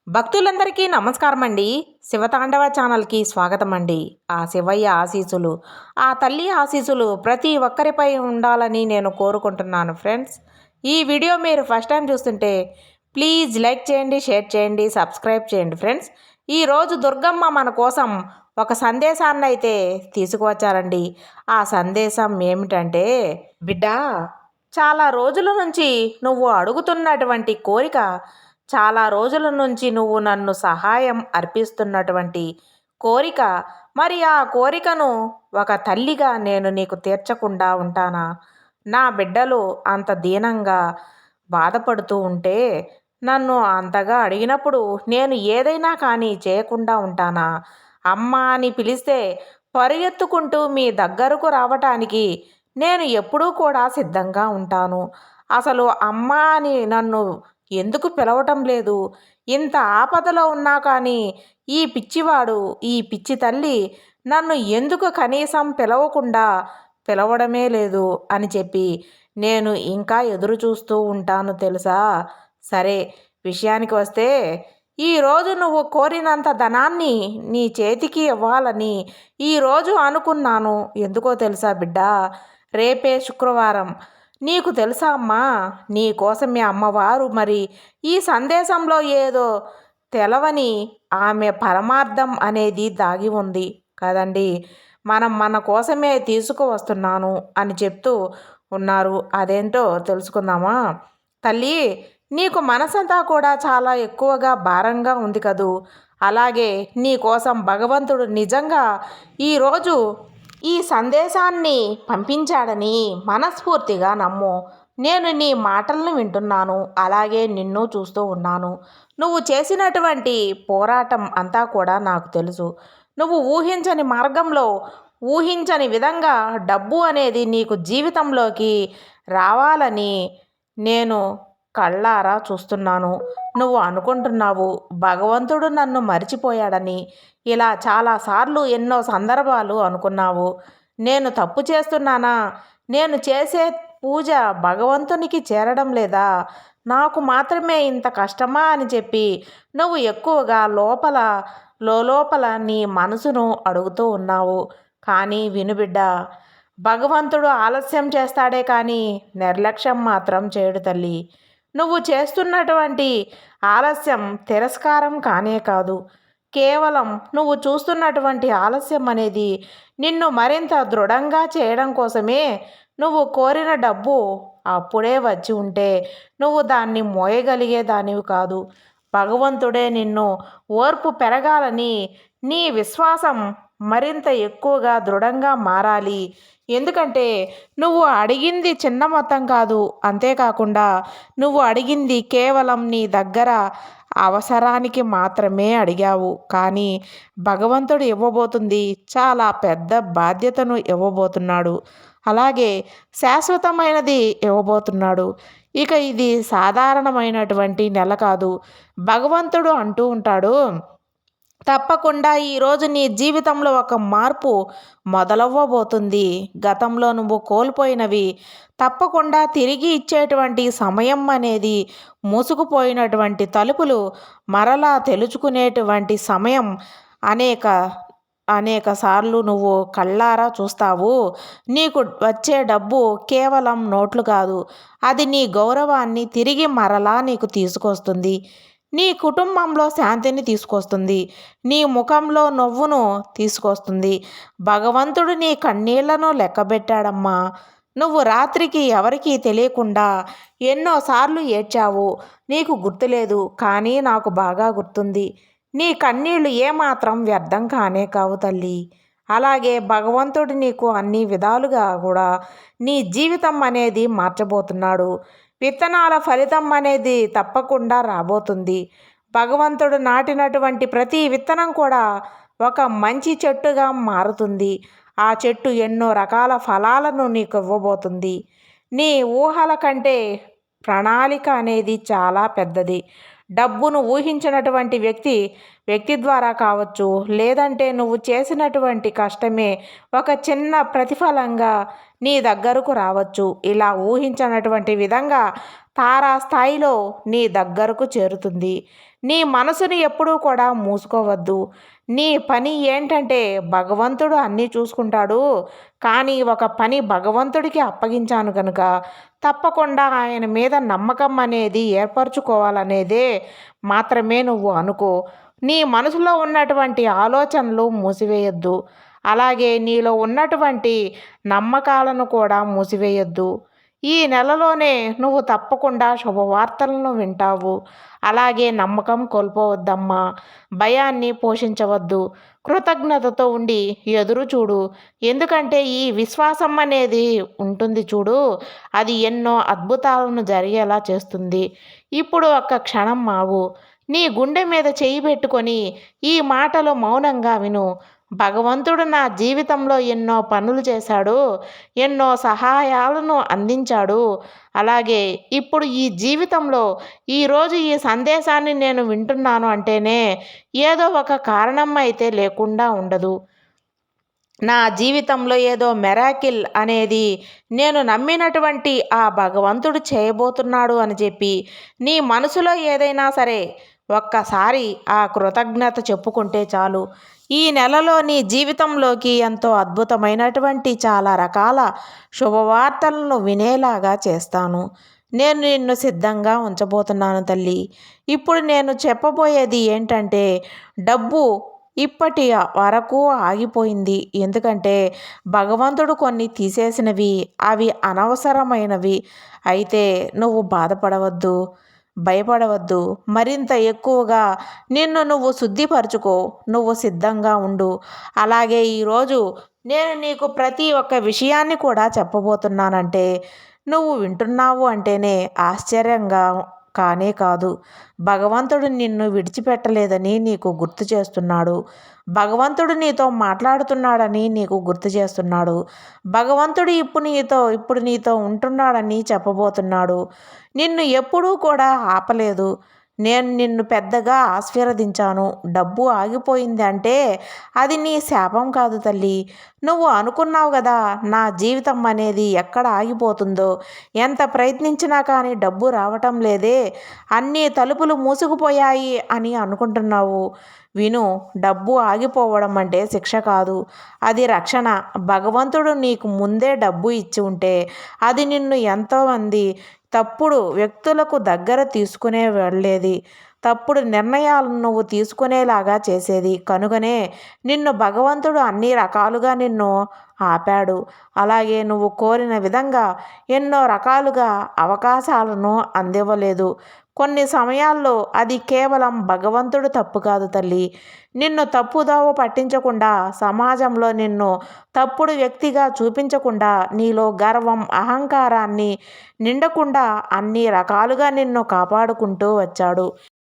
భక్తులందరికీ నమస్కారం అండి. శివతాండవ ఛానల్కి స్వాగతం అండి. ఆ శివయ్య ఆశీస్సులు, ఆ తల్లి ఆశీస్సులు ప్రతి ఒక్కరిపై ఉండాలని నేను కోరుకుంటున్నాను ఫ్రెండ్స్. ఈ వీడియో మీరు ఫస్ట్ టైం చూస్తుంటే ప్లీజ్ లైక్ చేయండి, షేర్ చేయండి, సబ్స్క్రైబ్ చేయండి ఫ్రెండ్స్. ఈరోజు దుర్గమ్మ మన కోసం ఒక సందేశాన్ని అయితే తీసుకువచ్చారండి. ఆ సందేశం ఏమిటంటే, బిడ్డ, చాలా రోజుల నుంచి నువ్వు అడుగుతున్నటువంటి కోరిక, చాలా రోజుల నుంచి నువ్వు నన్ను సహాయం అర్పిస్తున్నటువంటి కోరిక, మరి ఆ కోరికను ఒక తల్లిగా నేను నీకు తీర్చకుండా ఉంటానా? నా బిడ్డలు అంత దీనంగా బాధపడుతూ ఉంటే నన్ను అంతగా అడిగినప్పుడు నేను ఏదైనా కానీ చేయకుండా ఉంటానా? అమ్మ అని పిలిస్తే పరిగెత్తుకుంటూ మీ దగ్గరకు రావటానికి నేను ఎప్పుడూ కూడా సిద్ధంగా ఉంటాను. అసలు అమ్మ అని నన్ను ఎందుకు పిలవటం లేదు? ఇంత ఆపదలో ఉన్నా కానీ ఈ పిచ్చివాడు, ఈ పిచ్చి తల్లి నన్ను ఎందుకు కనీసం పిలవడమే లేదు అని చెప్పి నేను ఇంకా ఎదురు చూస్తూ ఉంటాను తెలుసా? సరే, విషయానికి వస్తే, ఈరోజు నువ్వు కోరినంత ధనాన్ని నీ చేతికి ఇవ్వాలని ఈరోజు అనుకున్నాను. ఎందుకో తెలుసా బిడ్డ? రేపే శుక్రవారం. నీకు తెలుసా అమ్మా, నీ కోసమే అమ్మవారు మరి ఈ సందేశంలో ఏదో తెలవని ఆమె పరమార్థం అనేది దాగి ఉంది కదండి. మన కోసమే తీసుకువస్తున్నాను అని చెప్తూ ఉన్నారు. అదేంటో తెలుసుకుందామా? తల్లి, నీకు మనసంతా కూడా చాలా ఎక్కువగా భారంగా ఉంది కదూ. అలాగే నీ కోసం భగవంతుడు నిజంగా ఈరోజు ఈ సందేశాన్ని పంపించాడని మనస్ఫూర్తిగా నమ్ము. నేను నీ మాటలను వింటున్నాను, అలాగే నిన్ను చూస్తూ ఉన్నాను. నువ్వు చేసినటువంటి పోరాటం అంతా కూడా నాకు తెలుసు. నువ్వు ఊహించని మార్గంలో, ఊహించని విధంగా డబ్బు అనేది నీకు జీవితంలోకి రావాలని నేను కళ్ళారా చూస్తున్నాను. నువ్వు అనుకుంటున్నావు భగవంతుడు నన్ను మరిచిపోయాడని. ఇలా చాలాసార్లు ఎన్నో సందర్భాలు అనుకున్నావు. నేను తప్పు చేస్తున్నానా? నేను చేసే పూజ భగవంతునికి చేరడం లేదా? నాకు మాత్రమే ఇంత కష్టమా అని చెప్పి నువ్వు ఎక్కువగా లోపల నీ మనసును అడుగుతూ ఉన్నావు. కానీ వినుబిడ్డ, భగవంతుడు ఆలస్యం చేస్తాడే కానీ నిర్లక్ష్యం మాత్రం చేయడు తల్లి. నువ్వు చేస్తున్నటువంటి ఆలస్యం తిరస్కారం కానే కాదు. కేవలం నువ్వు చూస్తున్నటువంటి ఆలస్యం అనేది నిన్ను మరింత దృఢంగా చేయడం కోసమే. నువ్వు కోరిన డబ్బు అప్పుడే వచ్చి ఉంటే నువ్వు దాన్ని మోయగలిగేదానివి కాదు. భగవంతుడే నిన్ను ఓర్పు పెరగాలని, నీ విశ్వాసం మరింత ఎక్కువగా దృఢంగా మారాలి. ఎందుకంటే నువ్వు అడిగింది చిన్న మొత్తం కాదు. అంతేకాకుండా నువ్వు అడిగింది కేవలం నీ దగ్గర అవసరానికి మాత్రమే అడిగావు. కానీ భగవంతుడు ఇవ్వబోతుంది చాలా పెద్ద బాధ్యతను ఇవ్వబోతున్నాడు. అలాగే శాశ్వతమైనది ఇవ్వబోతున్నాడు. ఇక ఇది సాధారణమైనటువంటి నెల కాదు. భగవంతుడు అంటూ ఉంటాడు, తప్పకుండా ఈరోజు నీ జీవితంలో ఒక మార్పు మొదలవ్వబోతుంది. గతంలో నువ్వు కోల్పోయినవి తప్పకుండా తిరిగి ఇచ్చేటువంటి సమయం అనేది, మూసుకుపోయినటువంటి తలుపులు మరలా తెలుసుకునేటువంటి సమయం అనేక అనేక సార్లు నువ్వు కళ్ళారా చూస్తావు. నీకు వచ్చే డబ్బు కేవలం నోట్లు కాదు, అది నీ గౌరవాన్ని తిరిగి మరలా నీకు తీసుకొస్తుంది. నీ కుటుంబంలో శాంతిని తీసుకొస్తుంది. నీ ముఖంలో నవ్వును తీసుకొస్తుంది. భగవంతుడు నీ కన్నీళ్లను లెక్కబెట్టాడమ్మా. నువ్వు రాత్రికి ఎవరికీ తెలియకుండా ఎన్నోసార్లు ఏడ్చావు. నీకు గుర్తులేదు, కానీ నాకు బాగా గుర్తుంది. నీ కన్నీళ్లు ఏమాత్రం వ్యర్థం కానే కావు తల్లి. అలాగే భగవంతుడు నీకు అన్ని విధాలుగా కూడా నీ జీవితం అనేది మార్చబోతున్నాడు. విత్తనాల ఫలితం అనేది తప్పకుండా రాబోతుంది. భగవంతుడు నాటినటువంటి ప్రతి విత్తనం కూడా ఒక మంచి చెట్టుగా మారుతుంది. ఆ చెట్టు ఎన్నో రకాల ఫలాలను నీకు ఇవ్వబోతుంది. నీ ఊహల కంటే ప్రణాళిక అనేది చాలా పెద్దది. డబ్బును ఊహించినటువంటి వ్యక్తి ద్వారా కావచ్చు, లేదంటే నువ్వు చేసినటువంటి కష్టమే ఒక చిన్న ప్రతిఫలంగా నీ దగ్గరకు రావచ్చు. ఇలా ఊహించినటువంటి విధంగా తారా స్థాయిలో నీ దగ్గరకు చేరుతుంది. నీ మనసుని ఎప్పుడూ కూడా మూసుకోవద్దు. నీ పని ఏంటంటే భగవంతుడు అన్నీ చూసుకుంటాడు. కానీ ఒక పని భగవంతుడికి అప్పగించాను గనుక తప్పకుండా ఆయన మీద నమ్మకం అనేది ఏర్పరచుకోవాలనేదే మాత్రమే నువ్వు అనుకో. నీ మనసులో ఉన్నటువంటి ఆలోచనలు మూసివేయొద్దు. అలాగే నీలో ఉన్నటువంటి నమ్మకాలను కూడా మూసివేయొద్దు. ఈ నెలలోనే నువ్వు తప్పకుండా శుభవార్తలను వింటావు. అలాగే నమ్మకం కోల్పోవద్దమ్మా. భయాన్ని పోషించవద్దు. కృతజ్ఞతతో ఉండి ఎదురు చూడు. ఎందుకంటే ఈ విశ్వాసం అనేది ఉంటుంది చూడు, అది ఎన్నో అద్భుతాలను జరిగేలా చేస్తుంది. ఇప్పుడు ఒక్క క్షణం ఆగు. నీ గుండె మీద చెయ్యి పెట్టుకొని ఈ మాటలు మౌనంగా విను. భగవంతుడు నా జీవితంలో ఎన్నో పనులు చేశాడు. ఎన్నో సహాయాలను అందించాడు. అలాగే ఇప్పుడు ఈ జీవితంలో ఈరోజు ఈ సందేశాన్ని నేను వింటున్నాను అంటేనే ఏదో ఒక కారణం అయితే లేకుండా ఉండదు. నా జీవితంలో ఏదో మెరాకిల్ అనేది నేను నమ్మినటువంటి ఆ భగవంతుడు చేయబోతున్నాడు అని చెప్పి నీ మనసులో ఏదైనా సరే ఒక్కసారి ఆ కృతజ్ఞత చెప్పుకుంటే చాలు. ఈ నెలలో నీ జీవితంలోకి ఎంతో అద్భుతమైనటువంటి చాలా రకాల శుభవార్తలను వినేలాగా చేస్తాను. నేను నిన్ను సిద్ధంగా ఉంచబోతున్నాను తల్లి. ఇప్పుడు నేను చెప్పబోయేది ఏంటంటే డబ్బు ఇప్పటి వరకు ఆగిపోయింది. ఎందుకంటే భగవంతుడు కొన్ని తీసేసినవి అవి అనవసరమైనవి. అయితే నువ్వు బాధపడవద్దు, భయపడవద్దు. మరింత ఎక్కువగా నిన్ను నువ్వు శుద్ధిపరచుకో. నువ్వు సిద్ధంగా ఉండు. అలాగే ఈరోజు నేను నీకు ప్రతి ఒక్క విషయాన్ని కూడా చెప్పబోతున్నానంటే నువ్వు వింటున్నావు అంటేనే ఆశ్చర్యంగా కానే కాదు. భగవంతుడు నిన్ను విడిచిపెట్టలేదని నీకు గుర్తు చేస్తున్నాడు. భగవంతుడు నీతో మాట్లాడుతున్నాడని నీకు గుర్తు చేస్తున్నాడు. భగవంతుడు ఇప్పుడు నీతో ఉంటున్నాడని చెప్పబోతున్నాడు. నిన్ను ఎప్పుడూ కూడా ఆపలేదు. నేను నిన్ను పెద్దగా ఆశీర్వదించాను. డబ్బు ఆగిపోయింది అంటే అది నీ శాపం కాదు తల్లి. నువ్వు అనుకున్నావు కదా నా జీవితం అనేది ఎక్కడ ఆగిపోతుందో, ఎంత ప్రయత్నించినా కానీ డబ్బు రావటం లేదే, అన్ని తలుపులు మూసుకుపోయాయి అని అనుకుంటున్నావు. విను, డబ్బు ఆగిపోవడం అంటే శిక్ష కాదు, అది రక్షణ. భగవంతుడు నీకు ముందే డబ్బు ఇచ్చి ఉంటే అది నిన్ను ఎంతోమంది తప్పుడు వ్యక్తులకు దగ్గర తీసుకునే వెళ్ళేది. తప్పుడు నిర్ణయాలను నువ్వు తీసుకునేలాగా చేసేది. కనుకనే నిన్ను భగవంతుడు అన్ని రకాలుగా నిన్ను ఆపాడు. అలాగే నువ్వు కోరిన విధంగా ఎన్నో రకాలుగా అవకాశాలను అందివ్వలేదు. కొన్ని సమయాల్లో అది కేవలం భగవంతుడు తప్పు కాదు తల్లి. నిన్ను తప్పుదోవ పట్టించకుండా, సమాజంలో నిన్ను తప్పుడు వ్యక్తిగా చూపించకుండా, నీలో గర్వం అహంకారాన్ని నిండకుండా అన్ని రకాలుగా నిన్ను కాపాడుకుంటూ వచ్చాడు.